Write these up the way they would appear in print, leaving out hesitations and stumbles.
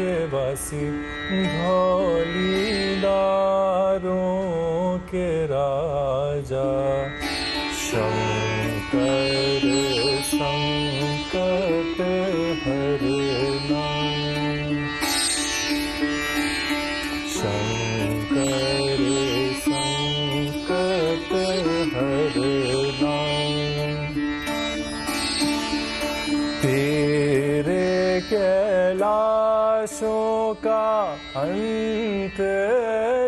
के वासी धौलीदारों के राजा शंकर संकट हरना शंकर संकट हरना तेरे कैलाशों का अंत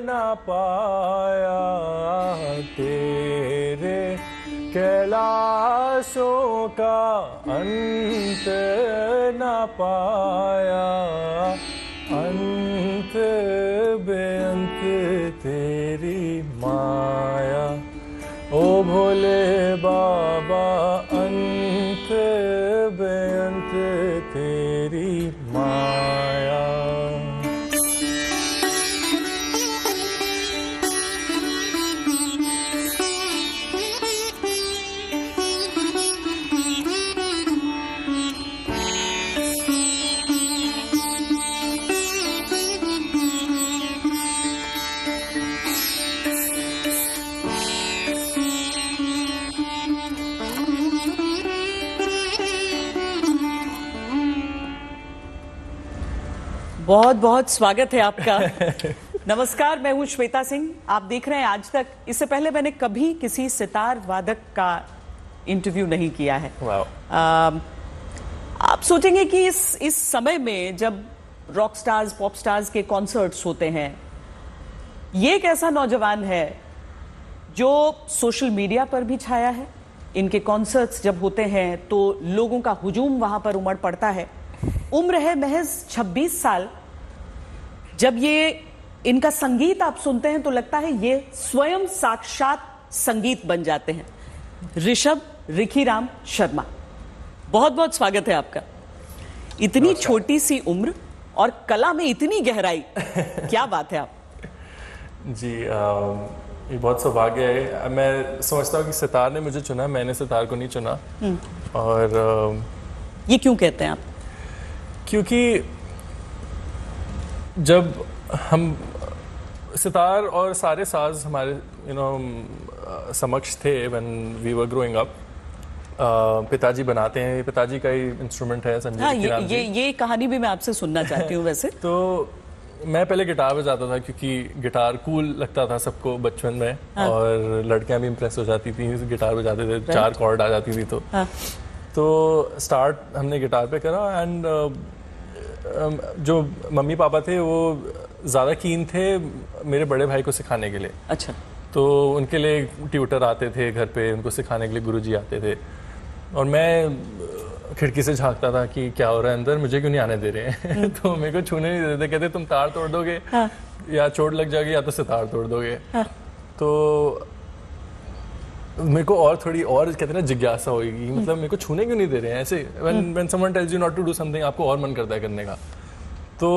न पाया तेरे कैलाशों का अंत न पाया अंत बेअंत तेरी माया ओ भोले बाबा अंत बेअंत तेरी माया। बहुत बहुत स्वागत है आपका। नमस्कार, मैं हूं श्वेता सिंह। आप देख रहे हैं आज तक। इससे पहले मैंने कभी किसी सितार वादक का इंटरव्यू नहीं किया है। आप सोचेंगे कि इस समय में जब रॉक स्टार्स पॉप स्टार्स के कॉन्सर्ट्स होते हैं, ये एक ऐसा नौजवान है जो सोशल मीडिया पर भी छाया है। इनके कॉन्सर्ट्स जब होते हैं तो लोगों का हुजूम वहां पर उमड़ पड़ता है। उम्र है महज 26 साल। जब ये इनका संगीत आप सुनते हैं तो लगता है ये स्वयं साक्षात संगीत बन जाते हैं। ऋषभ रिखीराम शर्मा, बहुत बहुत स्वागत है आपका। इतनी छोटी सी उम्र और कला में इतनी गहराई, क्या बात है आप। जी ये बहुत सौभाग्य है। मैं समझता हूँ कि सितार ने मुझे चुना, मैंने सितार को नहीं चुना। और ये क्यों कहते हैं आप? क्योंकि जब हम सितार और सारे साज हमारे समक्ष थे when we were growing up, पिताजी बनाते हैं, पिताजी का ही इंस्ट्रूमेंट है संजय। हाँ, ये कहानी भी मैं आपसे सुनना चाहती हूँ वैसे। तो मैं पहले गिटार बजाता था क्योंकि गिटार कूल लगता था सबको बचपन में। हाँ। और लड़कियां भी इम्प्रेस हो जाती थी, गिटार बजाते थे, 4 कॉर्ड आ जाती थी। तो हाँ। तो स्टार्ट हमने गिटार पे करा। एंड जो मम्मी पापा थे वो ज़्यादा कीन थे मेरे बड़े भाई को सिखाने के लिए। अच्छा। तो उनके लिए ट्यूटर आते थे घर पे, उनको सिखाने के लिए गुरुजी आते थे। और मैं खिड़की से झांकता था कि क्या हो रहा है अंदर, मुझे क्यों नहीं आने दे रहे हैं। तो मेरे को छूने नहीं देते, कहते तुम तार तोड़ दोगे। हाँ। या चोट लग जाएगी या तो सितार तोड़ दोगे। हाँ। तो मेरे को और थोड़ी और कहते हैं ना जिज्ञासा होगी, मतलब मेरे को छूने क्यों नहीं दे रहे हैं ऐसे। when someone tells you not to do something, आपको और मन करता है करने का। तो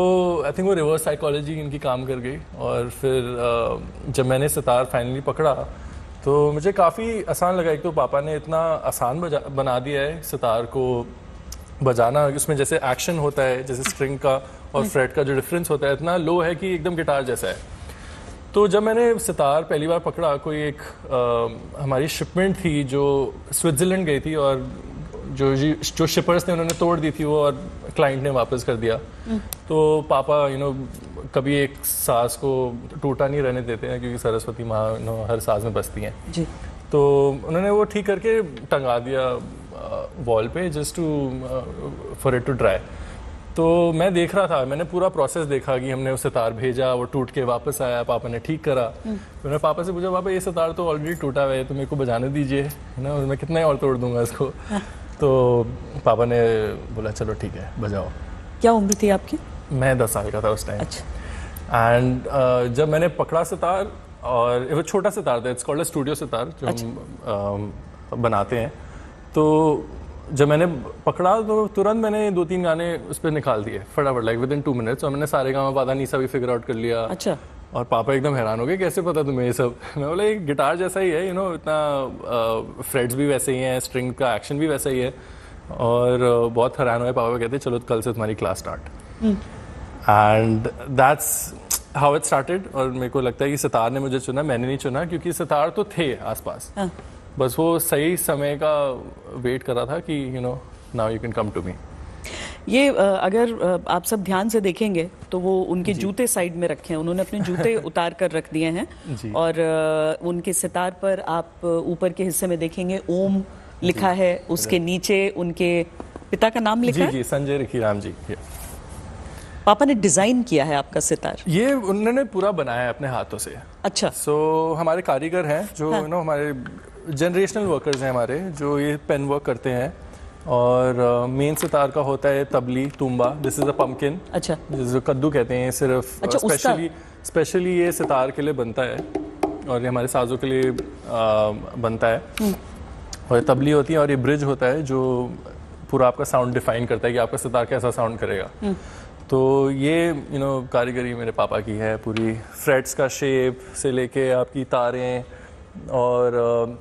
आई थिंक वो रिवर्स साइकोलॉजी इनकी काम कर गई। और फिर जब मैंने सितार फाइनली पकड़ा तो मुझे काफ़ी आसान लगा। एक तो पापा ने इतना आसान बना दिया है सितार को बजाना, उसमें जैसे एक्शन होता है, जैसे स्ट्रिंग का और फ्रेट का जो डिफरेंस होता है इतना लो है कि एकदम गिटार जैसा है। तो जब मैंने सितार पहली बार पकड़ा, कोई एक हमारी शिपमेंट थी जो स्विट्ज़रलैंड गई थी और जो शिपर्स थे उन्होंने तोड़ दी थी वो, और क्लाइंट ने वापस कर दिया। तो पापा कभी एक साज को टूटा नहीं रहने देते हैं क्योंकि सरस्वती माँ हर साज में बसती हैं जी। तो उन्होंने वो ठीक करके टंगा दिया वॉल पे just to for it to dry. तो मैं देख रहा था, मैंने पूरा प्रोसेस देखा कि हमने वो सितार भेजा, वो टूट के वापस आया, पापा ने ठीक करा। मैंने पापा से पूछा, पापा ये सितार तो ऑलरेडी टूटा हुआ है, तो मेरे को बजाने दीजिए, है ना, मैं कितना ही और तोड़ दूंगा इसको। तो पापा ने बोला चलो ठीक है बजाओ। क्या उम्र थी आपकी? मैं 10 साल का था उस टाइम। अच्छा। एंड जब मैंने पकड़ा सितार, और वो छोटा सितार था, it's called a studio sitar जो हम बनाते हैं। तो जब मैंने पकड़ा तो तुरंत मैंने 2-3 गाने उस पर निकाल दिए फटाफट, लाइक विद इन 2 मिनट्स। और मैंने सारे गामा पादा नीसा भी फिगर आउट कर लिया। अच्छा। और पापा एकदम हैरान हो गए, कैसे पता तुम्हें ये सब? मैं बोला ये गिटार जैसा ही है, इतना फ्रेट्स भी वैसे ही हैं, स्ट्रिंग का एक्शन भी वैसा ही है। और बहुत हैरान हुए। पापा कहते चलो कल से तुम्हारी class start. And that's how it started. और मेरे को लगता है कि सितार ने मुझे चुना, मैंने नहीं चुना, क्योंकि सितार तो थे आसपास, बस वो सही समय का वेट कर रहा था कि now you can come to me. ये अगर आप सब ध्यान से देखेंगे तो वो उनके जूते साइड में रखे हैं, उन्होंने अपने जूते उतार कर रख दिए हैं और उनके सितार पर आप ऊपर के हिस्से में देखेंगे ओम लिखा है, उसके नीचे उनके पिता का नाम लिखा है। जी, संजय रिखीराम जी। पापा ने डिजाइन किया है आपका सितार? ये उन्होंने पूरा बनाया है अपने हाथों से। अच्छा। हमारे कारीगर हैं जो हमारे जनरेशनल वर्कर्स हैं हमारे, जो ये पेन वर्क करते हैं। और मेन सितार का होता है तबली, तुम्बा। This is a pumpkin. अच्छा। जिसे कद्दू कहते हैं, सिर्फ स्पेशली ये सितार के लिए बनता है और ये हमारे साजों के लिए बनता है। और तबली होती है और ये ब्रिज होता है जो पूरा आपका साउंड डिफाइन करता है कि आपका सितार कैसा साउंड करेगा। तो ये कारीगरी मेरे पापा की है पूरी, फ्रेट्स का शेप से लेके आपकी तारें और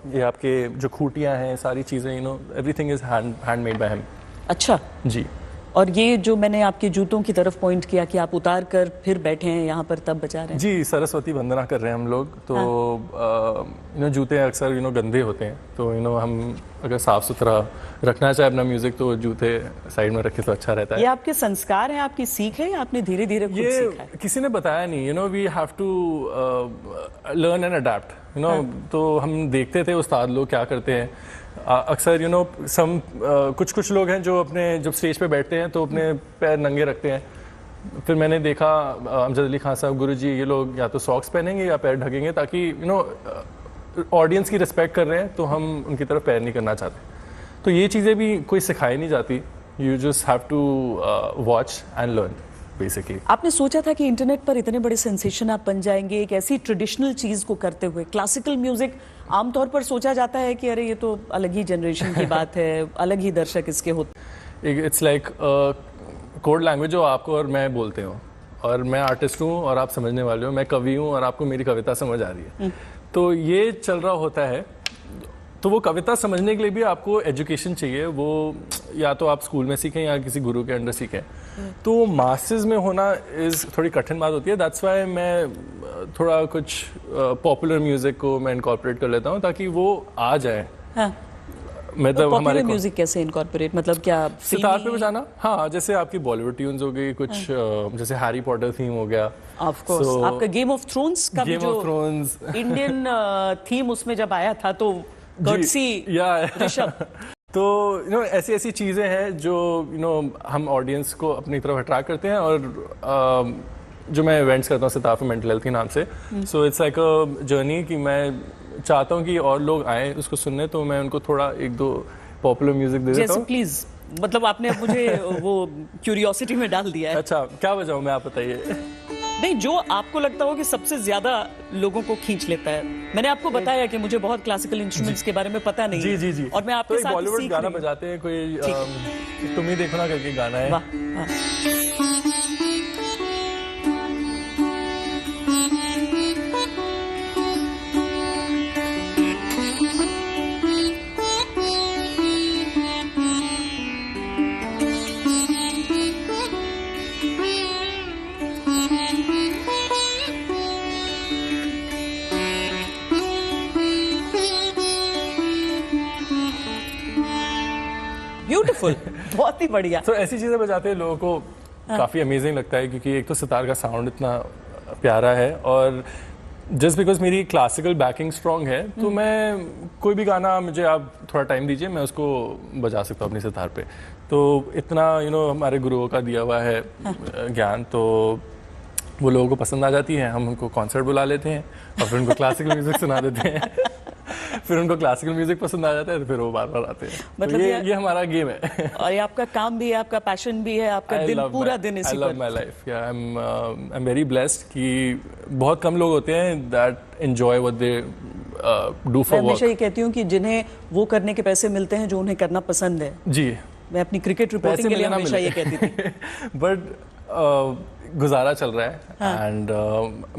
ये आपके जो खूटियाँ हैं, सारी चीज़ें everything is handmade by him. अच्छा जी। और ये जो मैंने आपके जूतों की तरफ पॉइंट किया कि आप उतार कर फिर बैठे हैं यहाँ पर तब बजा रहे हैं? जी, सरस्वती वंदना कर रहे हैं हम लोग। तो जूते अक्सर गंदे होते हैं, तो हम अगर साफ सुथरा रखना चाहे अपना म्यूजिक तो जूते साइड में रखे तो अच्छा रहता है। ये आपके संस्कार हैं, आपकी सीख है या आपने धीरे धीरे खुद सीखा है? किसी ने बताया नहीं, we have to learn and adapt. तो हम देखते थे उस्ताद लोग क्या करते हैं। अक्सर कुछ लोग हैं जो अपने जब स्टेज पे बैठते हैं तो अपने पैर नंगे रखते हैं। फिर मैंने देखा अमजद अली खान साहब गुरुजी, ये लोग या तो सॉक्स पहनेंगे या पैर ढकेंगे, ताकि ऑडियंस की रिस्पेक्ट कर रहे हैं तो हम उनकी तरफ पैर नहीं करना चाहते। तो ये चीज़ें भी कोई सिखाई नहीं जाती, you just have to watch and learn basically. आपने सोचा था कि इंटरनेट पर इतने बड़े सेंसेशन आप बन जाएंगे एक ऐसी ट्रेडिशनल चीज को करते हुए? क्लासिकल म्यूजिक आमतौर पर सोचा जाता है कि अरे ये तो अलग ही जनरेशन की बात है, अलग ही दर्शक इसके होते। इट्स लाइक कोड लैंग्वेज जो आपको और मैं बोलते हो, और मैं आर्टिस्ट हूँ और आप समझने वाले हो, मैं कवि हूँ और आपको मेरी कविता समझ आ रही है। तो ये चल रहा होता है। तो वो कविता समझने के लिए भी आपको एजुकेशन चाहिए, वो या तो आप स्कूल में सीखें या किसी गुरु के अंडर सीखें। तो मासेस में होना इज थोड़ी कठिन बात होती है। दैट्स वाई मैं थोड़ा कुछ पॉपुलर म्यूजिक को मैं इनकॉर्पोरेट कर लेता हूँ ताकि वो आ जाए। मतलब तो हमारे म्यूजिक कैसे इनकॉर्पोरेट, मतलब क्या सितार पे बजाना? हाँ, जैसे आपकी बॉलीवुड ट्यून्स हो गई कुछ, जैसे हैरी पॉटर थीम हो गया। ऑफ कोर्स आपका गेम ऑफ थ्रोन्स का भी जो इंडियन थीम उसमें जब आया था तो तो ऐसी चीज़ें हैं जो हम ऑडियंस को अपनी तरफ अट्रैक्ट करते हैं। और जो मैं इवेंट्स करता हूँ सितार फॉर मेंटल हेल्थ के नाम से, so it's like a journey कि मैं चाहता हूँ कि और लोग आए उसको सुनने, तो मैं उनको थोड़ा एक दो पॉपुलर म्यूजिक दे देता हूँ। प्लीज, मतलब आपने अब मुझे वो क्यूरियोसिटी में डाल दिया है। अच्छा, क्या बजाऊँ मैं, आप बताइए। नहीं, जो आपको लगता हो कि सबसे ज्यादा लोगों को खींच लेता है। मैंने आपको बताया कि मुझे बहुत क्लासिकल इंस्ट्रूमेंट्स के बारे में पता नहीं है। जी। और मैं आपके साथ बॉलीवुड गाना बजाते हैं, कोई तुम ही देखो ना करके गाना है। ब्यूटीफुल, बहुत ही बढ़िया। तो ऐसी चीजें बजाते हैं लोगों को काफी अमेजिंग लगता है, क्योंकि एक तो सितार का साउंड इतना प्यारा है और जस्ट बिकॉज मेरी क्लासिकल बैकिंग स्ट्रांग है, तो मैं कोई भी गाना मुझे आप थोड़ा टाइम दीजिए, मैं उसको बजा सकता हूँ अपनी सितार पे। तो इतना हमारे गुरुओं का दिया हुआ है ज्ञान, तो वो लोगों को पसंद आ जाती है। हम उनको कॉन्सर्ट बुला लेते हैं और फिर उनको क्लासिकल म्यूजिक सुना देते हैं। फिर उनको क्लासिकल म्यूजिक पसंद आ जाता है तो फिर वो बार बार आते हैं। मतलब तो ये हमारा गेम है। और ये आपका काम भी है, आपका पैशन भी है, आपका दिन पूरा दिन इसी पर। I love my life. I am very blessed कि बहुत कम लोग होते हैं that enjoy what they do for work. मैं हमेशा ये कहती हूँ कि जिन्हें वो करने के पैसे मिलते हैं जो उन्हें करना पसंद है। जी, मैं अपनी क्रिकेट रिपोर्टिंग के लिए हमेशा ये कहती थी। बट गुजारा चल रहा है एंड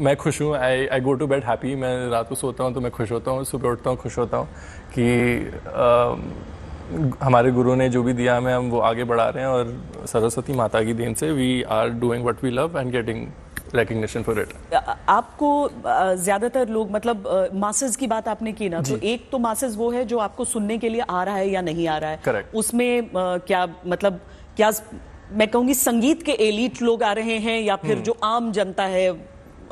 मैं खुश हूँ। आई गो टू बेड हैप्पी। मैं रात को सोता हूँ तो मैं खुश होता हूँ, सुबह उठता हूँ खुश होता हूँ कि हमारे गुरु ने जो भी दिया हमें, हम वो आगे बढ़ा रहे हैं, और सरस्वती माता की देन से we are doing what we love and getting recognition for it. आपको ज्यादातर लोग मतलब मासेस की बात आपने की ना, तो एक तो मासेस वो है जो आपको सुनने के लिए आ रहा है या नहीं आ रहा है। Correct. उसमें क्या मतलब क्या मैं कहूंगी संगीत के एलीट लोग आ रहे हैं या फिर जो आम जनता है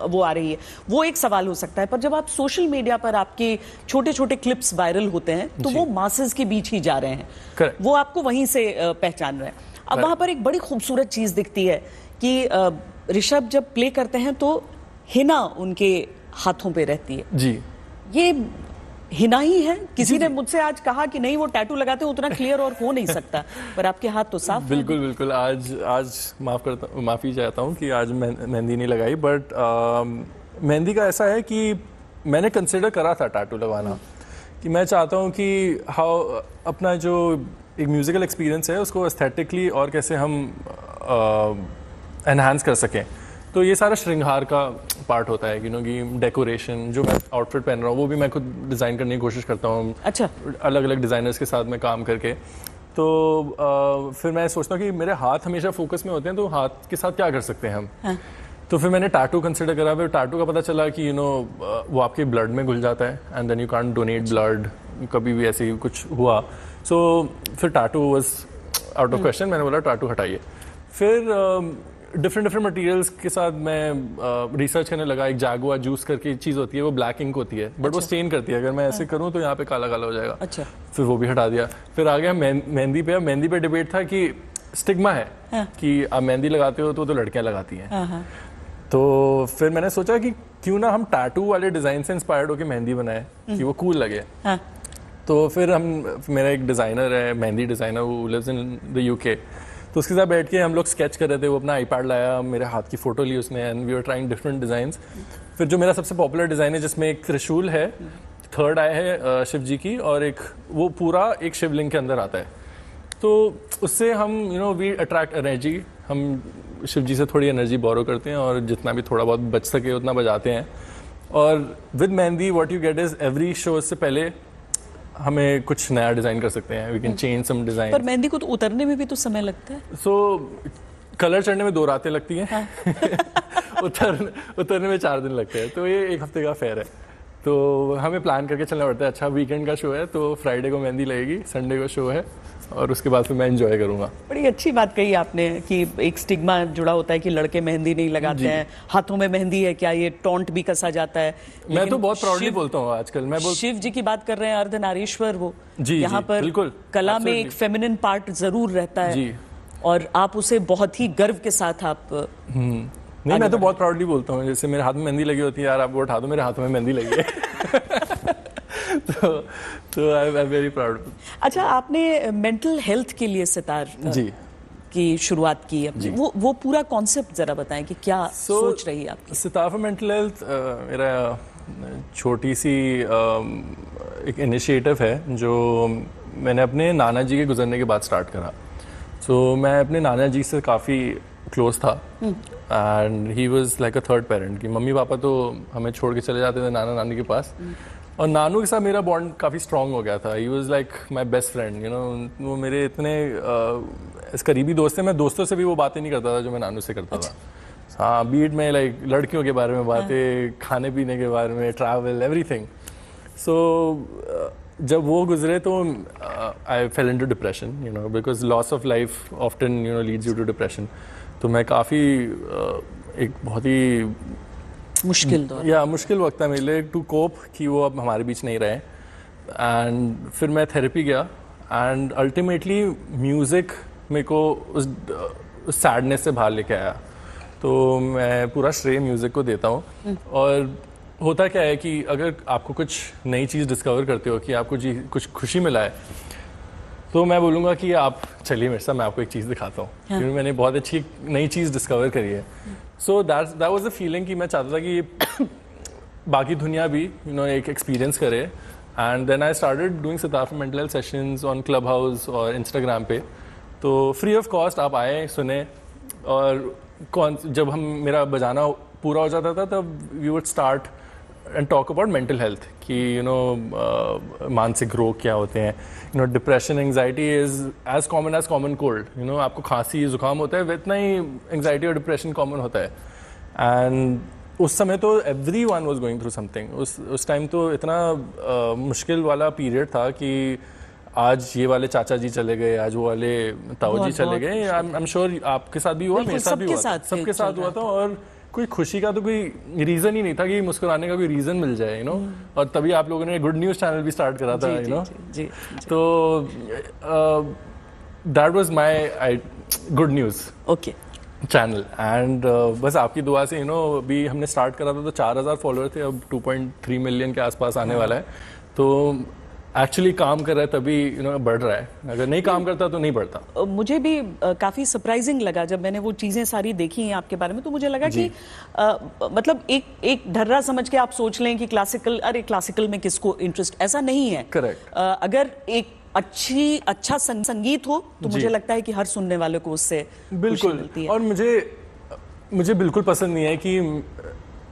वो आ रही है, वो एक सवाल हो सकता है। पर जब आप सोशल मीडिया पर आपके छोटे छोटे क्लिप्स वायरल होते हैं तो वो मासेस के बीच ही जा रहे हैं। Correct. वो आपको वहीं से पहचान रहे हैं। अब वहां पर एक बड़ी खूबसूरत चीज दिखती है कि ऋषभ जब प्ले करते हैं तो हिना उनके हाथों पे रहती है। जी, ये हिना ही है। किसी ने मुझसे आज कहा कि नहीं वो टैटू लगाते हैं उतना क्लियर और हो नहीं सकता, पर आपके हाथ तो साफ बिल्कुल बिल्कुल। आज माफ़ी चाहता हूँ कि आज मेहंदी नहीं लगाई, बट मेहंदी का ऐसा है कि मैंने कंसिडर करा था टैटू लगवाना, कि मैं चाहता हूँ कि अपना जो एक म्यूज़िकल एक्सपीरियंस है उसको एस्थेटिकली और कैसे हम एनहांस कर सकें। तो ये सारा श्रृंगार का पार्ट होता है, कि डेकोरेशन, जो मैं आउटफिट पहन रहा हूँ वो भी मैं खुद डिज़ाइन करने की कोशिश करता हूँ। अच्छा। अलग अलग डिज़ाइनर्स के साथ मैं काम करके, तो फिर मैं सोचता हूँ कि मेरे हाथ हमेशा फोकस में होते हैं, तो हाथ के साथ क्या कर सकते हैं हम। हाँ। तो फिर मैंने टैटू कंसिडर करा। फिर टैटू का पता चला कि वो आपके ब्लड में घुल जाता है and then you can't donate blood, कभी भी ऐसे ही कुछ हुआ। सो फिर tattoo was out of question. मैंने बोला टैटू हटाइए। फिर डिफरेंट मटेरियल्स के साथ मैं रिसर्च करने लगा। एक जागुआ जूस करके चीज़ होती है, वो ब्लैक इंक होती है, बट वो स्टेन करती है। अगर मैं ऐसे करूँ तो यहाँ पे काला काला हो जाएगा। अच्छा। फिर वो भी हटा दिया। फिर आ गया मेहंदी पे। मेहंदी पे डिबेट था कि स्टिग्मा है कि आप मेहंदी लगाते हो तो लड़कियां लगाती हैं। तो फिर मैंने सोचा कि क्यों ना हम टैटू वाले डिज़ाइन से इंस्पायर्ड होकर मेहंदी बनाए कि वो कूल लगे। तो फिर मेरा एक डिज़ाइनर है, मेहंदी डिज़ाइनर, वो लिव्स इन द यूके। तो उसके साथ बैठ के हम लोग स्केच कर रहे थे। वो अपना आईपैड लाया, मेरे हाथ की फ़ोटो ली उसने, and we were trying different designs. फिर जो मेरा सबसे पॉपुलर डिज़ाइन है जिसमें एक त्रिशूल है, थर्ड आई है शिव जी की, और एक वो पूरा एक शिवलिंग के अंदर आता है। तो उससे हम वी अट्रैक्ट एनर्जी। हम शिव जी से थोड़ी एनर्जी बोरो करते हैं और जितना भी थोड़ा बहुत बच सके उतना बजाते हैं। और with mehndi what you get is every show से पहले हमें कुछ नया डिज़ाइन कर सकते हैं। We can change some design. पर मेहंदी को तो उतरने में भी तो समय लगता है। सो कलर चढ़ने में 2 रातें लगती हैं। उतरने में 4 दिन लगते हैं। तो ये 1 हफ्ते का फेयर है। तो हमें प्लान करके चलना पड़ता है। अच्छा वीकेंड का शो है तो फ्राइडे को मेहंदी लगेगी, संडे को शो है, और उसके बाद फिर मैं एंजॉय करूंगा। बड़ी अच्छी बात कही आपने कि एक स्टिग्मा जुड़ा होता है कि लड़के मेहंदी नहीं लगाते हैं। हाथों में मेहंदी है क्या, ये टॉन्ट भी कसा जाता है। मैं तो बहुत प्राउडली बोलता हूँ आजकल। शिव जी की बात कर रहे हैं, अर्धनारीश्वर वो। जी, यहाँ पर बिल्कुल कला में एक फेमिनिन पार्ट जरूर रहता है जी। और आप उसे बहुत ही गर्व के साथ आप नहीं, मैं तो बहुत प्राउडली बोलता हूँ। जैसे मेरे हाथ में मेहंदी लगी होती है, यार आप वो उठा दो, मेरे हाथों में मेहंदी लगी है। तो आई एम वेरी प्राउड। अच्छा, आपने मेंटल हेल्थ के लिए सितार जी की शुरुआत की है। वो पूरा कॉन्सेप्ट जरा बताएं कि क्या सोच रही है आपकी। सितार फॉर मेंटल हेल्थ मेरा छोटी सी एक इनिशिएटिव है जो मैंने अपने नाना जी के गुजरने के बाद स्टार्ट करा। सो मैं अपने नाना जी से काफ़ी क्लोज था and he was like a third parent. कि मम्मी पापा तो हमें छोड़ के चले जाते थे नाना नानी के पास, और नानू के साथ मेरा बॉन्ड काफ़ी स्ट्रांग हो गया था। He was like my best friend, वो मेरे इतने करीबी दोस्त थे। मैं दोस्तों से भी वो बातें नहीं करता था जो मैं नानू से करता था। हाँ, बीट में लाइक लड़कियों के बारे में बातें, खाने पीने के बारे में, ट्रैवल, एवरीथिंग। सो जब वो गुजरे तो I fell into depression, because loss of life often leads you to depression. तो मैं काफ़ी एक बहुत ही मुश्किल वक्त था मेरे लिए टू कोप कि वो अब हमारे बीच नहीं रहे। एंड फिर मैं थेरेपी गया एंड अल्टीमेटली म्यूज़िक मेरे को उस सैडनेस से बाहर लेके आया। तो मैं पूरा श्रेय म्यूज़िक को देता हूँ। और होता क्या है कि अगर आपको कुछ नई चीज़ डिस्कवर करते हो, कि आपको कुछ खुशी मिला है, तो मैं बोलूँगा कि आप चलिए मेरे साथ, मैं आपको एक चीज़ दिखाता हूँ। क्योंकि मैंने बहुत अच्छी नई चीज़ डिस्कवर करी है। So that was the feeling कि मैं चाहता था कि बाकी दुनिया भी एक एक्सपीरियंस करे। And then I started doing sitar for mental health sessions on Clubhouse और इंस्टाग्राम पे। तो फ्री ऑफ कॉस्ट आप आए, सुने, और जब मेरा बजाना पूरा हो जाता था तब we would start and talk about mental health कि मानसिक रोग क्या होते हैं। Depression anxiety is as common cold. आपको खांसी जुकाम होता है, इतना ही एंजाइटी और डिप्रेशन कॉमन होता है। एंड उस समय तो everyone was going through something. उस टाइम तो इतना मुश्किल वाला पीरियड था कि आज ये वाले चाचा जी चले गए, आज वो वाले ताऊ जी चले गए। आई एम श्योर आपके साथ भी हुआ, मेरे साथ भी हुआ, सबके साथ हुआ था। और कोई खुशी का तो कोई रीज़न ही नहीं था कि मुस्कुराने का कोई रीज़न मिल जाए, और तभी आप लोगों ने गुड न्यूज़ चैनल भी स्टार्ट करा था, तो that was my good news channel. And बस आपकी दुआ से अभी हमने स्टार्ट करा था तो 4000 फॉलोअर थे, अब 2.3 मिलियन के आसपास आने वाला है। तो एक्चुअली काम कर रहा है तभी बढ़ रहा है, अगर नहीं काम करता तो नहीं बढ़ता। मुझे भी काफ़ी सरप्राइजिंग लगा जब मैंने वो चीज़ें सारी देखी हैं आपके बारे में, तो मुझे लगा कि मतलब एक ढर्रा समझ के आप सोच लें कि क्लासिकल में किसको इंटरेस्ट, ऐसा नहीं है। करेक्ट। अगर एक अच्छा संगीत हो तो मुझे लगता है कि हर सुनने वाले को उससे खुशी मिलती है। और मुझे बिल्कुल पसंद नहीं है कि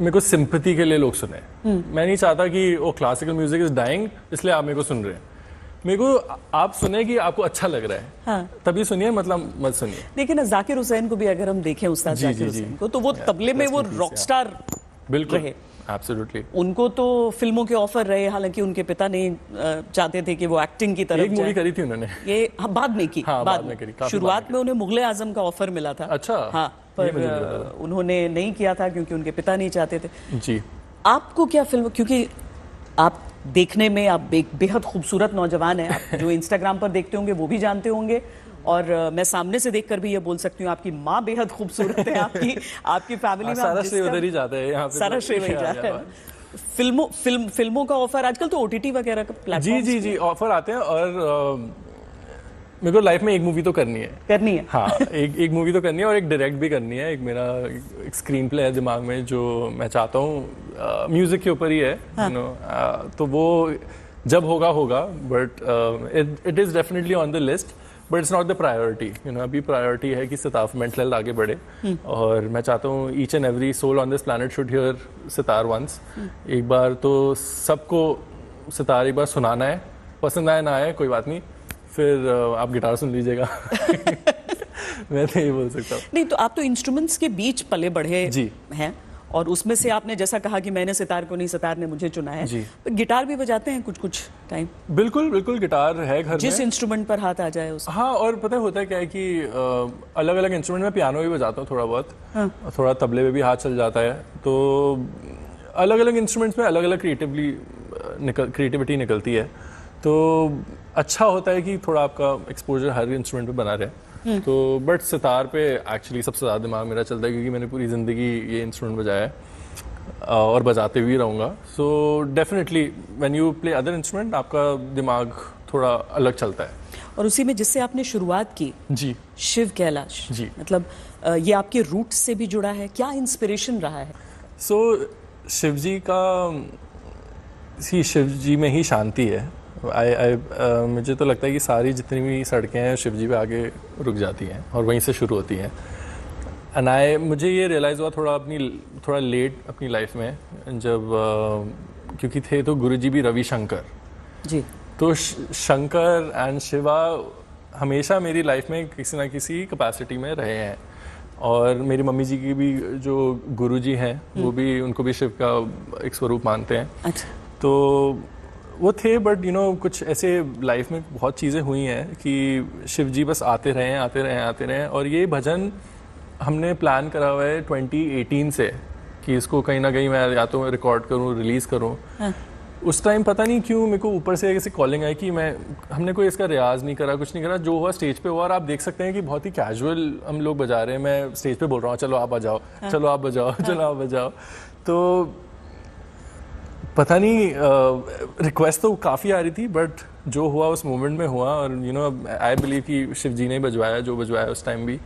मेरे को सिंपैथी के लिए लोग सुने। मैं नहीं चाहता कि वो क्लासिकल म्यूजिक इज डाइंग इसलिए आप मेरे को सुन रहे हैं। मेरे को आप सुने कि आपको अच्छा लग रहा है, हाँ। तभी सुनिए, मतलब मत सुनिए। देखिए ना, जाकिर हुसैन को भी अगर हम देखें, उस्ताद जाकिर हुसैन को, तो वो तबले में वो रॉक स्टार बिल्कुल रहे। एब्सोल्युटली। उनको तो फिल्मों के ऑफर रहे, हालांकि उनके पिता नहीं चाहते थे कि वो एक्टिंग की तरफ एक मूवी करी थी उन्होंने, ये बाद में की। हाँ, बाद में करी। शुरुआत में उन्हें मुगले आजम का ऑफर मिला था। अच्छा। हाँ, पर उन्होंने नहीं किया था क्योंकि उनके पिता नहीं चाहते थे। जी। आपको क्या फिल्म, क्योंकि आप देखने में आप एक बेहद खूबसूरत नौजवान हैं, आप जो इंस्टाग्राम पर देखते होंगे वो भी जानते होंगे, और मैं सामने से देखकर भी ये बोल सकती हूँ आपकी माँ बेहद खूबसूरत है। आपकी फैमिली में सारा श्रेय उधर ही जाता है, यहाँ पे सारा श्रेय वही जाता है। फिल्मों का ऑफर आजकल तो ओटीटी वगैरह का प्लेटफॉर्म, जी ऑफर आते हैं, और मेरे को लाइफ में एक मूवी तो करनी है। हाँ, एक मूवी तो करनी है, और एक डायरेक्ट भी करनी है। मेरा एक स्क्रीन प्ले है दिमाग में जो मैं चाहता हूँ, म्यूजिक के ऊपर ही है। हाँ। तो वो जब होगा, but it is definitely on the list, but it's not the priority. अभी प्रायोरिटी है कि सितार मेंटल हेल्थ आगे बढ़े, और मैं चाहता हूँ each and every soul on this planet should hear sitar once. एक बार तो सबको सितार एक बार सुनाना है, पसंद आए ना आए कोई बात नहीं, फिर आप गिटार सुन लीजिएगा। मैं तो ये बोल सकता हूँ। नहीं तो आप तो इंस्ट्रूमेंट्स के बीच पले बढ़े हैं, और उसमें से आपने जैसा कहा कि मैंने सितार को नहीं, सितार ने मुझे चुना है। तो गिटार भी बजाते हैं कुछ टाइम? बिल्कुल गिटार है घर में, जिस इंस्ट्रूमेंट पर हाथ आ जाए उस। हाँ, और पता है होता है क्या है कि अलग अलग इंस्ट्रूमेंट में पियानो भी बजाता हूँ थोड़ा बहुत, हाँ। थोड़ा तबले में भी हाथ चल जाता है। तो अलग अलग इंस्ट्रूमेंट्स में अलग अलग क्रिएटिविटी निकलती है, तो अच्छा होता है कि थोड़ा आपका एक्सपोजर हर इंस्ट्रूमेंट पे बना रहे। तो बट सितार पे एक्चुअली सबसे ज़्यादा दिमाग मेरा चलता है, क्योंकि मैंने पूरी ज़िंदगी ये इंस्ट्रूमेंट बजाया है और बजाते भी रहूँगा। So definitely when you play other instrument आपका दिमाग थोड़ा अलग चलता है। और उसी में जिससे आपने शुरुआत की, जी, शिव कैलाश जी, मतलब ये आपके रूट से भी जुड़ा है, क्या इंस्पिरेशन रहा है? शिव जी में ही शांति है। मुझे तो लगता है कि सारी जितनी भी सड़कें हैं शिव जी पे आगे रुक जाती हैं और वहीं से शुरू होती हैं। एंड मुझे ये रियलाइज़ हुआ थोड़ा लेट अपनी लाइफ में, जब क्योंकि थे तो गुरुजी भी रविशंकर जी, तो शंकर एंड शिवा हमेशा मेरी लाइफ में किसी ना किसी कैपेसिटी में रहे हैं। और मेरी मम्मी जी की भी जो गुरुजी हैं वो भी, उनको भी शिव का एक स्वरूप मानते हैं। अच्छा। तो वो थे, बट कुछ ऐसे लाइफ में बहुत चीज़ें हुई हैं कि शिव जी बस आते रहे। और ये भजन हमने प्लान करा हुआ है 2018 से कि इसको कहीं ना कहीं मैं या तो रिकॉर्ड करूँ, रिलीज़ करूँ। हाँ। उस टाइम पता नहीं क्यों मेरे को ऊपर से ऐसी कॉलिंग आई कि हमने कोई इसका रियाज नहीं करा, कुछ नहीं करा, जो हुआ स्टेज पे हुआ। और आप देख सकते हैं कि बहुत ही कैजुअल हम लोग बजा रहे हैं। मैं स्टेज पे बोल रहा हूँ चलो आप बजाओ, हाँ। चलो आप बजाओ, हाँ। चलो आप बजाओ। तो पता नहीं रिक्वेस्ट तो काफ़ी आ रही थी, बट जो हुआ उस मोमेंट में हुआ। और आई बिलीव कि शिव जी ने बजवाया जो बजवाया उस टाइम भी,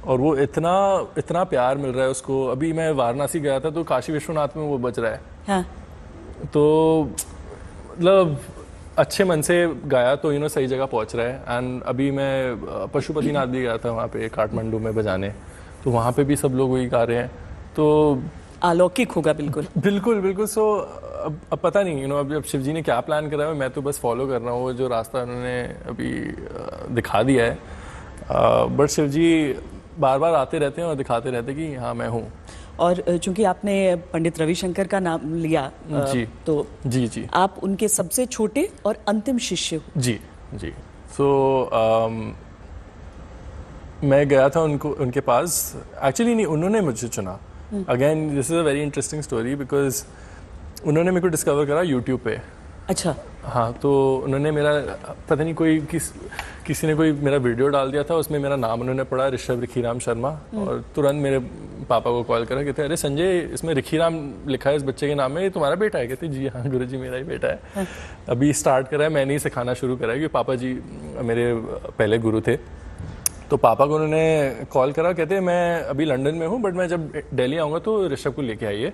और वो इतना प्यार मिल रहा है उसको। अभी मैं वाराणसी गया था तो काशी विश्वनाथ में वो बज रहा है। हाँ। तो मतलब अच्छे मन से गाया तो सही जगह पहुंच रहा है। एंड अभी मैं पशुपतिनाथ भी गया था वहाँ पे काठमांडू में बजाने, तो वहाँ पे भी सब लोग वही गा रहे हैं। तो अलौकिक होगा बिल्कुल। बिल्कुल। सो अब पता नहीं अब शिव जी ने क्या प्लान करा है, मैं तो बस फॉलो कर रहा हूँ वो जो रास्ता उन्होंने अभी दिखा दिया है। बट शिव जी बार बार आते रहते हैं और दिखाते रहते हैं कि हाँ मैं हूँ। और चूंकि आपने पंडित रविशंकर का नाम लिया, जी तो जी आप उनके सबसे छोटे और अंतिम शिष्य हो। जी जी। सो मैं गया था उनके पास, एक्चुअली नहीं, उन्होंने मुझे चुना। Again this is a very interesting story because उन्होंने मेरे को डिस्कवर करा यूट्यूब पे। अच्छा। हाँ, तो उन्होंने मेरा पता नहीं किसी ने कोई मेरा वीडियो डाल दिया था, उसमें मेरा नाम उन्होंने पढ़ा, ऋषभ रिखीराम शर्मा, और तुरंत मेरे पापा को कॉल करा, कहते अरे संजय इसमें रिखीराम लिखा है इस बच्चे के नाम में, ये तुम्हारा बेटा है? कहते जी हाँ गुरुजी मेरा ही बेटा है। अभी स्टार्ट करा है, मैंने ही सिखाना शुरू करा है क्योंकि पापा जी मेरे पहले गुरु थे। तो पापा को उन्होंने कॉल करा, कहते मैं अभी लंदन में हूँ बट मैं जब दिल्ली आऊँगा तो ऋषभ को लेके आइए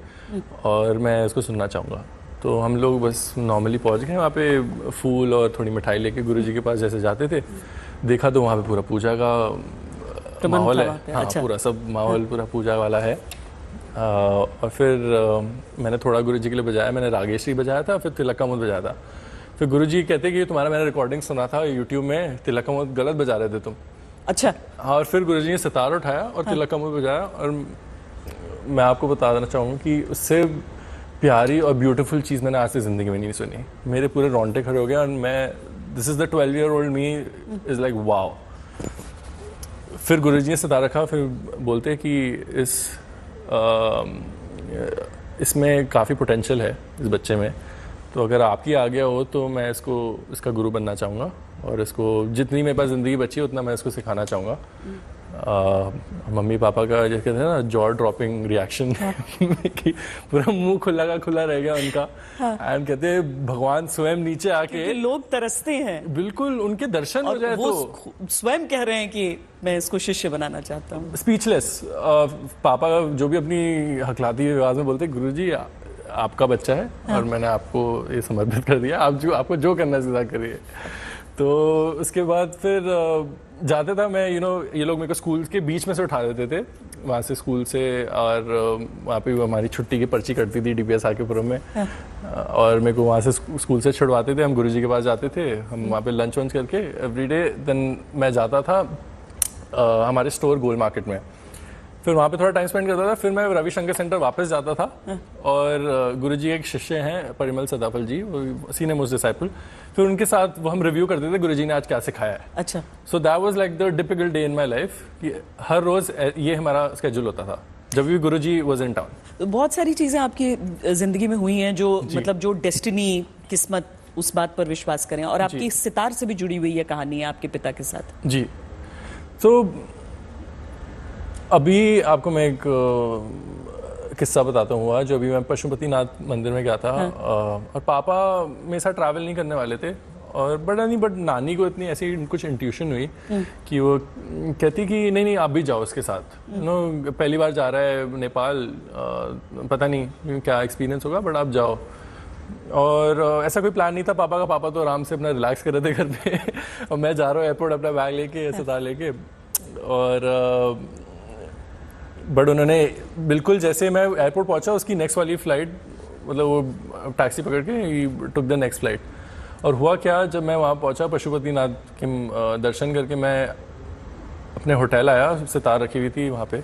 और मैं इसको सुनना चाहूँगा। तो हम लोग बस नॉर्मली पहुँच गए वहाँ पे, फूल और थोड़ी मिठाई लेके गुरुजी के पास जैसे जाते थे, देखा तो वहाँ पे पूरा पूजा का माहौल है। हाँ अच्छा। पूरा सब माहौल पूरा पूजा वाला है। और फिर मैंने थोड़ा गुरुजी के लिए बजाया, मैंने रागेश्वरी बजाया था, फिर तिलक का मुद बजाया था। फिर गुरुजी कहते कि तुम्हारा मैंने रिकॉर्डिंग सुना था यूट्यूब में, तिलक का मुद गलत बजा रहे थे तुम। अच्छा। और फिर गुरुजी ने सितार उठाया और तिलक का मुद बजाया, और मैं आपको बता देना चाहूँगा कि उससे प्यारी और ब्यूटीफुल चीज़ मैंने आज तक ज़िंदगी में नहीं सुनी। मेरे पूरे रोंगटे खड़े हो गए और मैं, this is the 12-year-old me is like wow. फिर गुरुजी ने सितार रखा, फिर बोलते कि इसमें काफ़ी पोटेंशियल है इस बच्चे में, तो अगर आपकी आ गया हो तो मैं इसका गुरु बनना चाहूँगा और इसको जितनी मेरे पास ज़िंदगी बची है उतना मैं इसको सिखाना चाहूँगा। मम्मी पापा का जैसे कहते हैं ना जॉ ड्रॉपिंग रिएक्शन कि पूरा मुंह खुला का खुला रह गया उनका। एंड कहते हैं भगवान स्वयं नीचे आके, लोग तरसते हैं बिल्कुल उनके दर्शन हो जाए, तो स्वयं कह रहे हैं कि मैं इसको शिष्य बनाना चाहता हूँ। स्पीचलेस। पापा जो भी अपनी हकलाती आवाज में बोलते, गुरुजी आपका बच्चा है और मैंने आपको ये समर्पित कर दिया, आपको जो करना है सीधा करिए। तो उसके बाद फिर जाता था मैं, ये लोग मेरे को स्कूल के बीच में से उठा देते थे वहाँ से स्कूल से, और वहाँ पे हमारी छुट्टी की पर्ची कटती थी DPS आकेपुरम में। और मेरे को वहाँ से स्कूल से छुड़वाते थे, हम गुरुजी के पास जाते थे, हम वहाँ पे लंच वंच करके एवरीडे। देन मैं जाता था हमारे स्टोर गोल मार्केट में, फिर वहाँ पे थोड़ा टाइम स्पेंड करता था, फिर मैं रविशंकर सेंटर वापस जाता था। और गुरुजी एक शिष्य हैं परिमल सदाफल जी, सीनियर मोस्ट डिसाइपल, फिर उनके साथ वो हम रिव्यू करते थे गुरुजी ने आज क्या सिखाया है। अच्छा। So that was like the typical day in my life कि हर रोज ये हमारा स्केड्यूल होता था जब भी गुरुजी वाज इन टाउन। बहुत सारी चीजें आपकी जिंदगी में हुई हैं जो मतलब जो डेस्टिनी, किस्मत, उस बात पर विश्वास करें, और आपकी सितार से भी जुड़ी हुई है कहानी आपके पिता के साथ। जी। तो अभी आपको मैं एक किस्सा बताता हूँ, जो अभी मैं पशुपतिनाथ मंदिर में गया था। और पापा मेरे साथ ट्रैवल नहीं करने वाले थे, और बट नानी को इतनी ऐसी कुछ इंट्यूशन हुई कि वो कहती कि नहीं आप भी जाओ उसके साथ, पहली बार जा रहा है नेपाल, पता नहीं क्या एक्सपीरियंस होगा बट आप जाओ। और ऐसा कोई प्लान नहीं था पापा का, पापा तो आराम से अपना रिलैक्स कर रहे थे घर पे और मैं जा रहा हूँ एयरपोर्ट अपना बैग लेके, सितार लेके। और बट उन्होंने बिल्कुल जैसे मैं एयरपोर्ट पहुंचा, उसकी नेक्स्ट वाली फ्लाइट, मतलब वो टैक्सी पकड़ के टुक द नेक्स्ट फ्लाइट। और हुआ क्या, जब मैं वहाँ पहुंचा पशुपतिनाथ के दर्शन करके मैं अपने होटल आया, सितार रखी हुई थी वहाँ पे,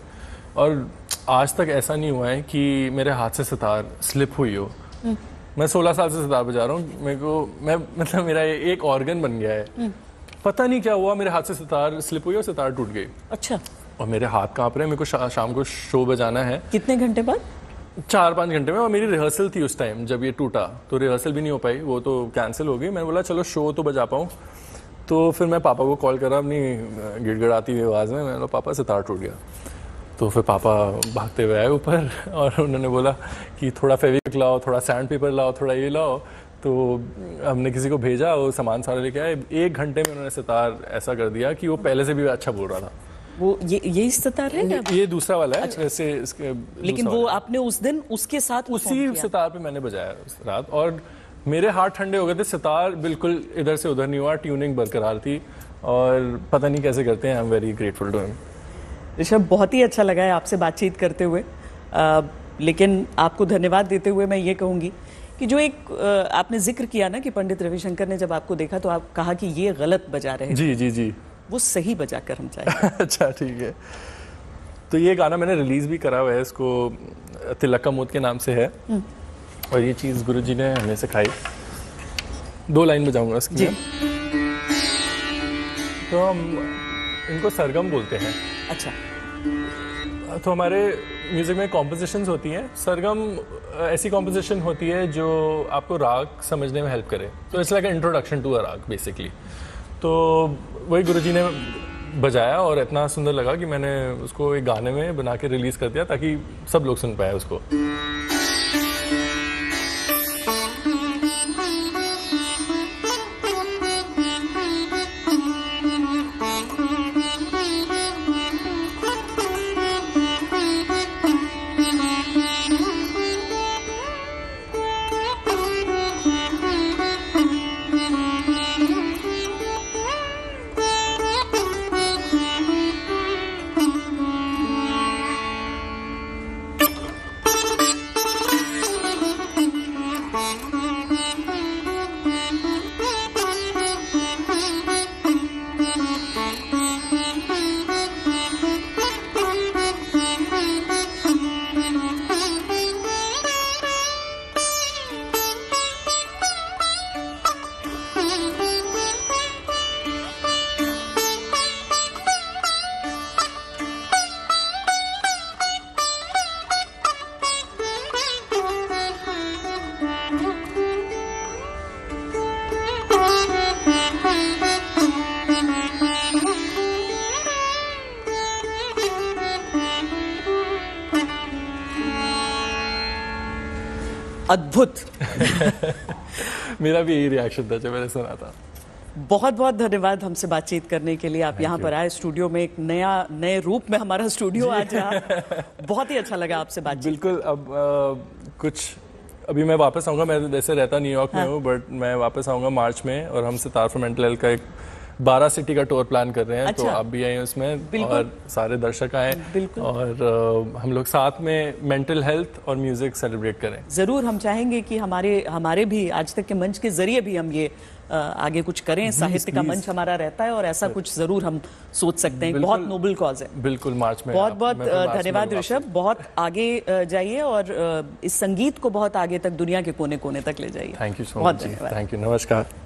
और आज तक ऐसा नहीं हुआ है कि मेरे हाथ से सितार स्लिप हुई हो। मैं 16 साल से सितार बजा रहा हूँ, मतलब मेरा एक ऑर्गन बन गया है। पता नहीं क्या हुआ, मेरे हाथ से सितार स्लिप हुई और सितार टूट गई। अच्छा। और मेरे हाथ कांप रहे हैं, मेरे को शाम को शो बजाना है। कितने घंटे बाद? 4-5 घंटे में। और मेरी रिहर्सल थी उस टाइम जब ये टूटा, तो रिहर्सल भी नहीं हो पाई, वो तो कैंसिल हो गई। मैंने बोला चलो शो तो बजा पाऊँ। तो फिर मैं पापा को कॉल करा अपनी गिड़गिड़ाती हुई आवाज़ में, मैंने बोला पापा सितार टूट गया। तो फिर पापा भागते हुए आए ऊपर और उन्होंने बोला कि थोड़ा फेविक्विक लाओ, थोड़ा सैंड पेपर लाओ, थोड़ा ये लाओ। तो हमने किसी को भेजा, वो सामान सारा लेके आए। 1 घंटे में उन्होंने सितार ऐसा कर दिया कि वो पहले से भी अच्छा बोल रहा था। वो ये सितार है क्या? ये दूसरा वाला है। अच्छा। वैसे इसके लेकिन वो आपने उस दिन उसके साथ उसी सितार पे मैंने बजाया उस रात, और मेरे हाथ ठंडे हो गए थे। सितार बिल्कुल इधर से उधर नहीं हुआ, ट्यूनिंग बरकरार थी, और पता नहीं कैसे करते हैं। I am very grateful to him. Rishabh, बहुत ही अच्छा लगा है आपसे बातचीत करते हुए, लेकिन आपको धन्यवाद देते हुए मैं ये कहूँगी कि जो एक आपने जिक्र किया ना कि पंडित रविशंकर ने जब आपको देखा तो आप कहा कि ये गलत बजा रहे हैं, जी जी जी। वो सही बजा कर हम चाहेंगे। अच्छा ठीक है। तो ये गाना मैंने रिलीज भी करा हुआ है, इसको तिलक का मोद के नाम से है, और ये चीज़ गुरुजी ने हमें सिखाई। 2 लाइन बजाऊंगा इसकी जी। मैं। तो हम इनको सरगम बोलते हैं। अच्छा। तो हमारे म्यूजिक में कॉम्पोजिशंस होती हैं। सरगम ऐसी कॉम्पोजिशन होती है जो आपको राग समझने में हेल्प करे। तो it's like introduction to a raga basically. तो वही गुरुजी ने बजाया और इतना सुंदर लगा कि मैंने उसको एक गाने में बना के रिलीज कर दिया ताकि सब लोग सुन पाए उसको। अद्भुत। मेरा भी यही रिएक्शन था जब मैंने सुना था। बहुत बहुत धन्यवाद हमसे बातचीत करने के लिए। आप यहाँ पर आए स्टूडियो में, एक नए रूप में हमारा स्टूडियो आज रहा। बहुत ही अच्छा लगा आपसे बातचीत। बिल्कुल। अब कुछ अभी मैं वापस आऊँगा, मैं वैसे रहता न्यूयॉर्क में हूँ, बट मैं वापस आऊँगा मार्च में, और हम सितार फॉर मेंटल हेल्थ का एक 12 सिटी का टूर प्लान कर रहे हैं। अच्छा। तो आप भी आए उसमें, और सारे दर्शक आए, और हम लोग साथ में मेंटल हेल्थ और म्यूजिक सेलिब्रेट करें। जरूर, हम चाहेंगे कि हमारे भी आज तक के मंच के जरिए भी हम ये आगे कुछ करें। साहित्य का मंच हमारा रहता है और ऐसा कुछ जरूर हम सोच सकते हैं। बहुत नोबल कॉज है। बिल्कुल, मार्च में। बहुत बहुत धन्यवाद ऋषभ। बहुत आगे जाइए और इस संगीत को बहुत आगे तक, दुनिया के कोने कोने तक ले जाइए। Thank you so much. Thank you. नमस्कार।